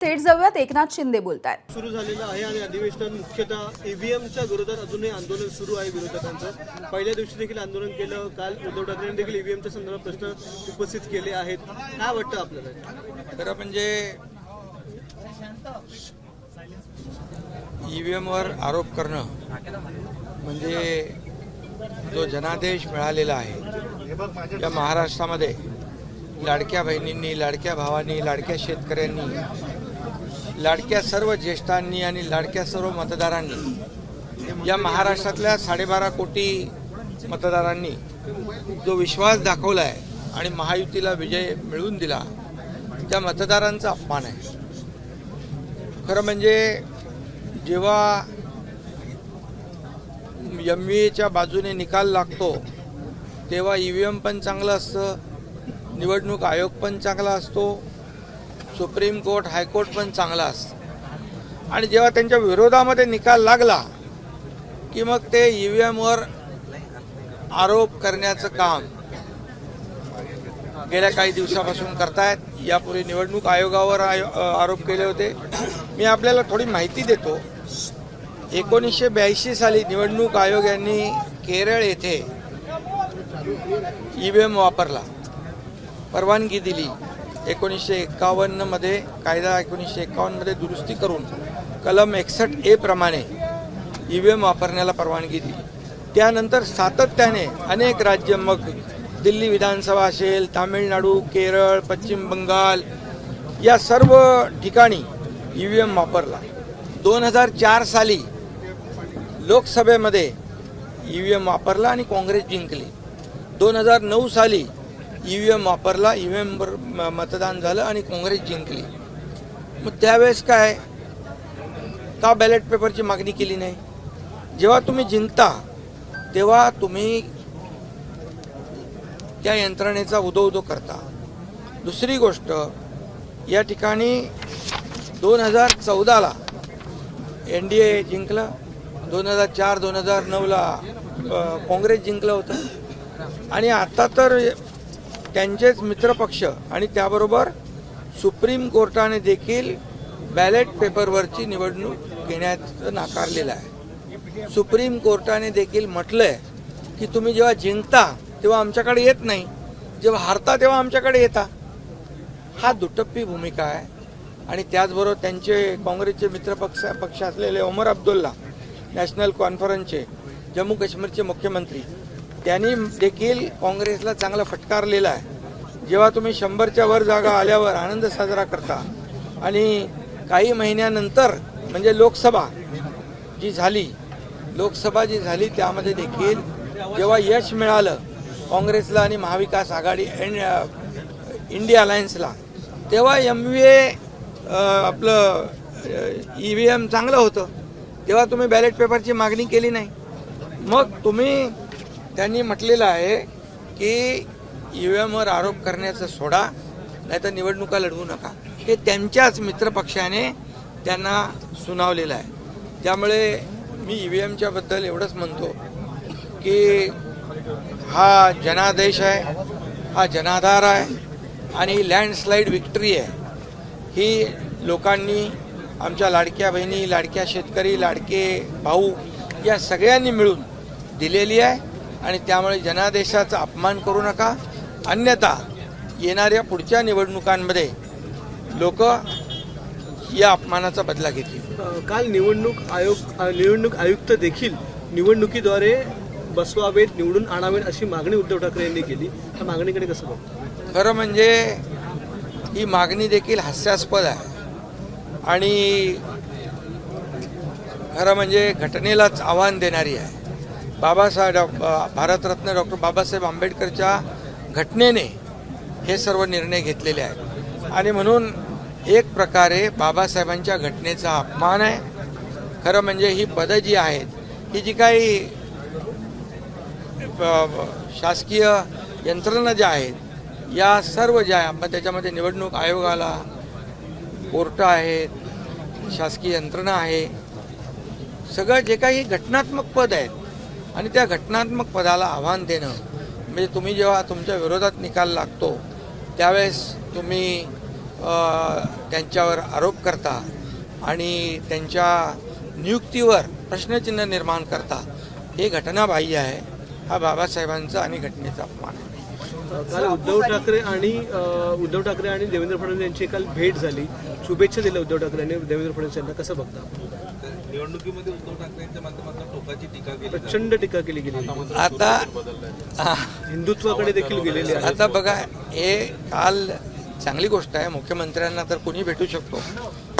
थेट जाऊयात, एकनाथ शिंदे बोलतायत। सुरू झालेलं आहे आणि अधिवेशनात मुख्यतः ईव्हीएमच्या विरोधात अजूनही आंदोलन सुरू आहे विरोधकांचं। पहिल्या दिवशी देखील आंदोलन केलं, काल उद्धव ठाकरेंनी देखील ईव्हीएमच्या संदर्भात प्रश्न उपस्थित केले आहेत। काय वाटतं आपल्याला? खरं म्हणजे ईव्हीएमवर आरोप करणं म्हणजे जो जनादेश मिळालेला आहे या महाराष्ट्रामध्ये लाडक्या बहिणींनी, लाडक्या भावांनी, लाडक्या शेतकऱ्यांनी, लाडक्या सर्व ज्येष्ठांनी आणि लाडक्या सर्व मतदारांनी, या महाराष्ट्रातल्या 12.5 कोटी मतदारांनी जो विश्वास दाखवला आहे आणि महायुतीला विजय मिळवून दिला, त्या मतदारांचा अपमान आहे। खरं म्हणजे जेव्हा MVAच्या बाजूने निकाल लागतो तेव्हा ईव्हीएम पण चांगलं असतं, निवडणूक आयोग पण चांगला असतो, सुप्रीम कोर्ट, हायकोर्ट पण चांगला असतं। आणि जेव्हा त्यांच्या विरोधामध्ये निकाल लागला की मग ते ईव्हीएमवर आरोप करण्याचं काम गेल्या काही दिवसापासून करतायत। यापूर्वी निवडणूक आयोगावर आरोप केले होते। मी आपल्याला थोडी माहिती देतो। 1982 साली निवडणूक आयोग यांनी केरळ येथे ईव्हीएम वापरला, परवानगी दिली। 1951 मध्ये कायदा 1951 मध्ये दुरुस्ती करून कलम 61A प्रमाणे ईव्हीएम वापरण्याला परवानगी दिली। त्यानंतर सातत्याने अनेक राज्य, मग दिल्ली विधानसभा असेल, तामिळनाडू, केरळ, पश्चिम बंगाल, या सर्व ठिकाणी ईव्हीएम वापरला। 2004 साली लोकसभेमध्ये ईव्हीएम वापरला आणि काँग्रेस जिंकली। 2009 साली ईव्हीएम वापरला, ईव्हीएमवर मतदान झालं आणि काँग्रेस जिंकली। मग त्यावेळेस काय का बॅलेट पेपरची मागणी केली नाही? जेव्हा तुम्ही जिंकता तेव्हा तुम्ही त्या यंत्रणेचा उदो करता। दुसरी गोष्ट, या ठिकाणी 2014ला NDA जिंकलं, 2004-2009ला काँग्रेस जिंकलं होतं आणि आता तर त्यांचेच मित्रपक्ष आणि त्याबरोबर सुप्रीम कोर्टाने देखील बॅलेट पेपरवरची निवडणूक घेण्याचं नाकारलेलं आहे। सुप्रीम कोर्टाने देखील म्हटलंय की तुम्ही जेव्हा जिंकता तेव्हा आमच्याकडे येत नाही, जेव्हा हारता तेव्हा आमच्याकडे येता। हा दुटप्पी भूमिका आहे। आणि त्याचबरोबर त्यांचे काँग्रेसचे मित्रपक्ष असलेले ओमर अब्दुल्ला, नॅशनल कॉन्फरन्सचे जम्मू काश्मीरचे मुख्यमंत्री, त्यांनी देखील काँग्रेसला चांगला फटकारलेला आहे। जेव्हा तुम्ही 100च्या वर जागा आल्यावर आनंद साजरा करता आणि काही महिन्यानंतर म्हणजे लोकसभा जी झाली त्यामध्ये देखील जेव्हा यश मिळालं काँग्रेसला आणि महाविकास आघाडी इंडिया अलायन्सला, तेव्हा MVA आपलं ईव्हीएम चांगलं होतं, तेव्हा तुम्ही बॅलेट पेपरची मागणी केली नाही। मग त्यांनी म्हटलेलं आहे की ईव्हीएमवर आरोप करण्याचं सोडा, नाहीतर निवडणुका लढवू नका। हे त्यांच्याच मित्रपक्षाने त्यांना सुनावलेलं आहे। त्यामुळे मी ईव्हीएमच्या बद्दल एवढंच म्हणतो की हा जनादेश आहे, हा जनाधार आहे आणि लँडस्लाईड विक्ट्री आहे। ही लोकांनी, आमच्या लाडक्या बहिणी, लाडक्या शेतकरी, लाडके भाऊ, या सगळ्यांनी मिळून दिलेली आहे आणि त्यामुळे जनादेशाचा अपमान करू नका, अन्यथा येणाऱ्या पुढच्या निवडणुकांमध्ये लोक या अपमानाचा बदला घेतील। काल निवडणूक आयुक्त देखील निवडणुकीद्वारे बसवावेत, निवडून आणावेत अशी मागणी उद्धव ठाकरे यांनी केली। त्या मागणीकडे कसं बघतो? खरं म्हणजे ही मागणी देखील हास्यास्पद आहे आणि खरं म्हणजे घटनेलाच आव्हान देणारी आहे। भारतरत्न डॉक्टर बाबासाहेब आंबेडकरच्या घटनेने हे सर्व निर्णय घेतलेले आहेत आणि म्हणून एक प्रकारे बाबासाहेबांच्या घटनेचा अपमान आहे। खरं म्हणजे ही पदं जी आहेत, ही जी काही शासकीय यंत्रणा ज्या आहेत, या सर्व ज्या आहे, मग त्याच्यामध्ये निवडणूक आयोगाला, कोर्ट आहेत, शासकीय यंत्रणा आहे, सगळं जे काही घटनात्मक पद आहेत आणि त्या घटनात्मक पदाला आव्हान देणं म्हणजे तुम्ही जेव्हा तुमच्या विरोधात निकाल लागतो त्यावेळेस तुम्ही त्यांच्यावर आरोप करता आणि त्यांच्या नियुक्तीवर प्रश्नचिन्ह निर्माण करता हे घटनाबाह्य आहे. हा बाबासाहेबांचा आणि घटनेचा अपमान आहे. काल उद्धव ठाकरे आणि देवेंद्र फडणवीस यांची काल भेट झाली. शुभेच्छा दिल्या उद्धव ठाकरे आणि देवेंद्र फडणवीस यांना. कसं बघता? निवडणुकीमध्ये उद्धव ठाकरेंच्या माध्यमातून टोकाची टीका केली, प्रचंड टीका केली गेली. आता हिंदुत्वाकडे देखील गेलेली आहे. आता बघा, हे काल चांगली गोष्ट आहे. मुख्यमंत्र्यांना तर कोणी भेटू शकतो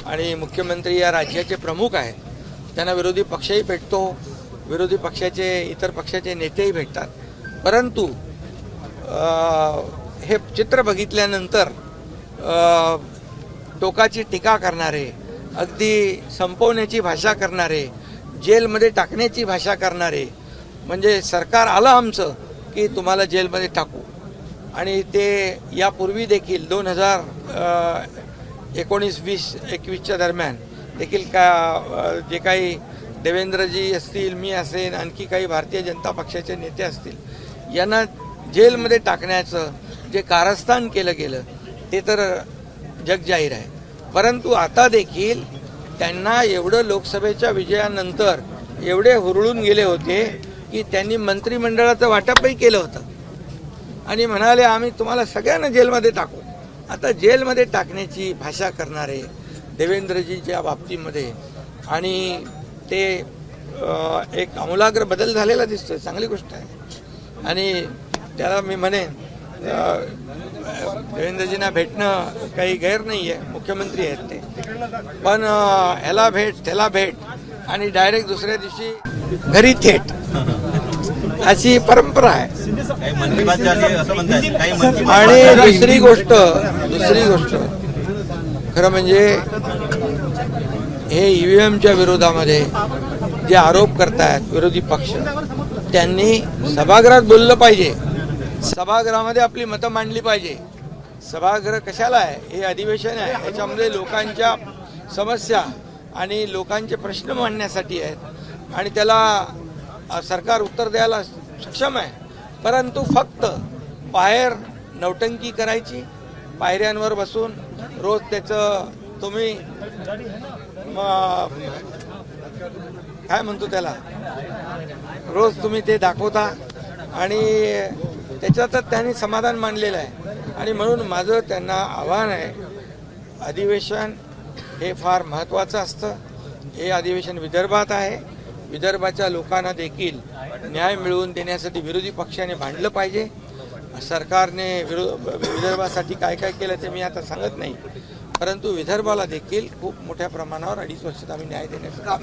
आणि मुख्यमंत्री या राज्याचे प्रमुख आहेत. त्यांना विरोधी पक्षही भेटतो, विरोधी पक्षाचे इतर पक्षाचे नेतेही भेटतात. परंतु हे चित्र बघितल्यानंतर टोकाची टीका करणारे, अगदी संपवण्याची भाषा करणारे, जेलमध्ये टाकण्याची भाषा करणारे, म्हणजे सरकार आलं आमचं की तुम्हाला जेलमध्ये टाकू. आणि ते यापूर्वी देखील 2019-20-21च्या दरम्यान देखील जे काही देवेंद्रजी असतील, मी असेन, आणखी काही भारतीय जनता पक्षाचे नेते असतील, यांना जेलमध्ये टाकण्याचं जे कारस्थान केलं गेलं ते तर जगजाहीर आहे. परंतु आता देखील त्यांना एवढं लोकसभेच्या विजयानंतर एवढे हुरळून गेले होते की त्यांनी मंत्रिमंडळाचं वाटपही केलं होतं आणि म्हणाले आम्ही तुम्हाला सगळ्यांना जेलमध्ये टाकू. आता जेलमध्ये टाकण्याची भाषा करणारे देवेंद्रजीच्या बाबतीमध्ये आणि ते एक आमूलाग्र बदल झालेला दिसतोय. चांगली गोष्ट आहे आणि त्याला मी म्हणेन देवेंद्रजींना भेटणं काही गैर नाही आहे. मुख्यमंत्री आहेत ते, पण ह्याला भेट त्याला भेट आणि डायरेक्ट दुसऱ्या दिवशी घरी थेट अशी परंपरा आहे. आणि दुसरी गोष्ट खरं म्हणजे हे ईव्हीएमच्या विरोधामध्ये जे आरोप करतायत विरोधी पक्ष, त्यांनी सभागृहात बोललं पाहिजे, सभागृहामध्ये आपली मतं मांडली पाहिजे. सभागृह कशाला आहे? हे अधिवेशन आहे, याच्यामध्ये लोकांच्या समस्या आणि लोकांचे प्रश्न मांडण्यासाठी आहेत आणि त्याला सरकार उत्तर द्यायला सक्षम आहे. परंतु फक्त बाहेर नौटंकी करायची, पायऱ्यांवर बसून रोज त्याचं तुम्ही काय म्हणतो त्याला, रोज तुम्ही ते दाखवता आणि त्याच्यातच त्यांनी समाधान मानलेलं आहे. आणि म्हणून माझं त्यांना आव्हान आहे, अधिवेशन हे फार महत्त्वाचं असतं. हे अधिवेशन विदर्भात आहे. विदर्भाच्या लोकांना देखील न्याय मिळवून देण्यासाठी विरोधी पक्षाने भांडलं पाहिजे. सरकारने विदर्भासाठी काय काय केलं ते मी आता सांगत नाही, परंतु विदर्भाला देखील खूप मोठ्या प्रमाणावर 2.5 वर्षात आम्ही न्याय देण्याचं काम.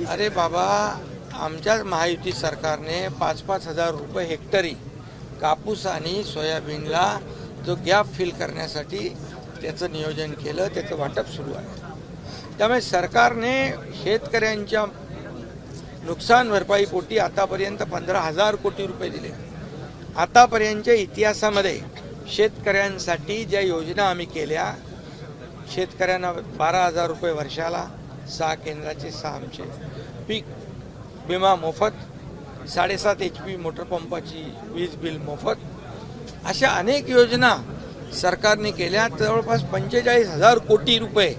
अरे बाबा, आमच्या महायुती सरकारने 5-5 हजार रुपये हेक्टरी कापूस आणि सोयाबीनला जो गॅप फिल करण्यासाठी त्याचं नियोजन केलं, त्याचं वाटप सुरू आहे. त्यामुळे सरकारने शेतकऱ्यांच्या नुकसान भरपाईपोटी आतापर्यंत 15,000 कोटी रुपये दिले. आतापर्यंतच्या इतिहासामध्ये शेतकऱ्यांसाठी ज्या योजना आम्ही केल्या, शेतकऱ्यांना 12,000 रुपये वर्षाला, 6 केंद्राचे 6 आमचे, पीक विमा मोफत, 7.5 HP मोटर पंपाची वीज बिल मोफत, अशा अनेक योजना सरकारने केल्या. जवळपास 45,000 कोटी रुपये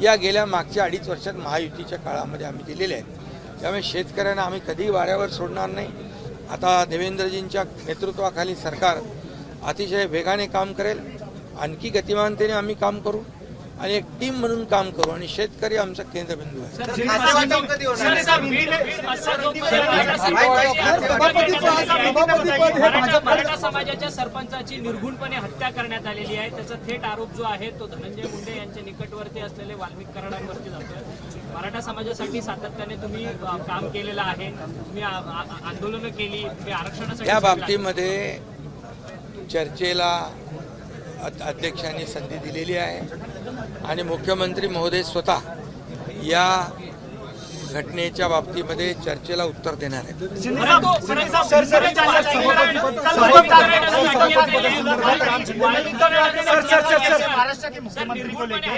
या गेल्या मागच्या 2.5 वर्षात महायुतीच्या काळामध्ये आम्ही दिलेले आहेत. त्यामुळे शेतकऱ्यांना आम्ही कधीही वाऱ्यावर सोडणार नाही. आता देवेंद्रजींच्या नेतृत्वाखाली सरकार अतिशय वेगाने काम करेल, आणखी गतिमानतेने आम्ही काम करू आणि एक टीम म्हणून काम करू आणि शेतकरी आमचा केंद्रबिंदू आहे. मराठा समाजाच्या सरपंचाची निर्घुणपणे हत्या करण्यात आलेली आहे. त्याचा थेट आरोप जो आहे तो धनंजय मुंडे यांच्या निकटवर्ती असलेले वाल्मिक कराडांवरती जातोय. मराठा समाजासाठी सातत्याने तुम्ही काम केलेलं आहे, तुम्ही आंदोलनं केली, तुम्ही आरक्षणासाठी या बाबतीमध्ये चर्चेला अध्यक्षांनी संधी दिलेली आहे आणि मुख्यमंत्री महोदय स्वतः या घटनेच्या बाबतीमध्ये चर्चेला उत्तर देणार आहे. महाराष्ट्र के मुख्यमंत्री को लेके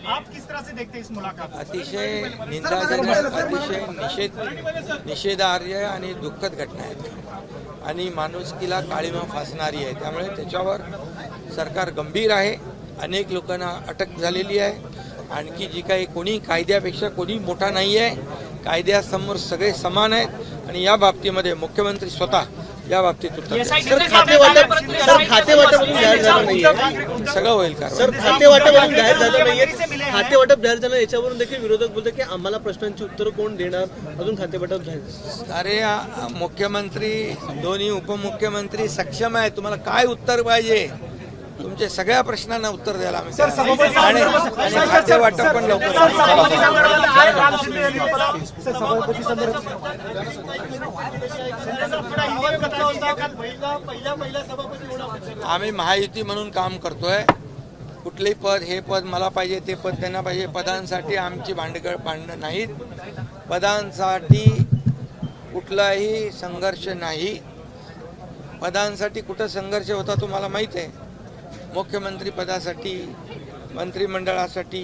आप किस तरह से देखते हैं इस मुलाकात? अतिशय निंदाजनक, अतिशय निषेधार्ह आणि दुःखद घटना आहेत आणि माणुसकीला काळीमा फासणारी आहे. त्यामुळे त्याच्यावर सरकार गंभीर आहे. अनेक लोकांना अटक झालेली आहे. आणखी जी काही कोणी कायद्यापेक्षा कोणी मोठा नाही आहे. कायद्यासमोर सगळे समान आहेत आणि या बाबतीमध्ये मुख्यमंत्री स्वतः या बाबतीत उत्तर देतील. खाते वाटप जाहीर झालं नाहीये. सगळं होईल का? सर, खाते वाटप जाहीर झालं नाहीये. खाते वाटप जाहीर झालं याच्यावरून देखील विरोधक बोलतात की आम्हाला प्रश्नांची उत्तरं कोण देणार, अजून खाते वाटप जाहीर. अरे मुख्यमंत्री, दोन्ही उपमुख्यमंत्री सक्षम आहे. तुम्हाला काय उत्तर पाहिजे? तुमच्या सगळ्या प्रश्नांना उत्तर द्यायला आम्ही तयार आहे. आणि खाते वाटप पण लवकर. आम्ही महायुती म्हणून काम करतोय. कुठलंही पद, हे पद मला पाहिजे, ते पद त्यांना पाहिजे, पदांसाठी आमची भांडणं नाहीत. पदांसाठी कुठलाही संघर्ष नाही. पदांसाठी कुठं संघर्ष होता तुम्हाला माहीत आहे. मुख्यमंत्री पदासाठी, मंत्रिमंडळासाठी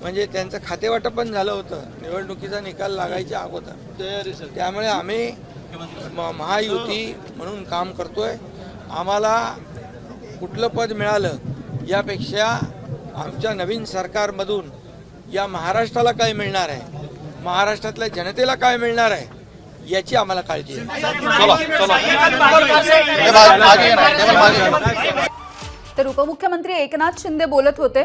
म्हणजे त्यांचं खातेवाटप पण झालं होतं. निवडणुकीचा निकाल लागायच्या अगोदर. त्यामुळे आम्ही महायुती म्हणून काम करतोय. आम्हाला कुठलं पद मिळालं यापेक्षा आमच्या नवीन सरकारमधून या महाराष्ट्राला काय मिळणार आहे, महाराष्ट्रातल्या जनतेला काय मिळणार आहे याची आम्हाला काळजी आहे. तर उपमुख्यमंत्री एकनाथ शिंदे बोलत होते.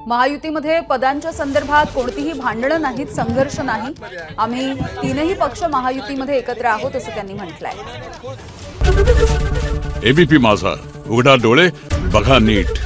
महायुतीमध्ये पदांच्या संदर्भात कोणतीही भांडणं नाहीत, संघर्ष नाही. आम्ही तीनही पक्ष महायुतीमध्ये एकत्र आहोत असं त्यांनी म्हटलंय. एबीपी माझा, उघडा डोळे बघा नीट.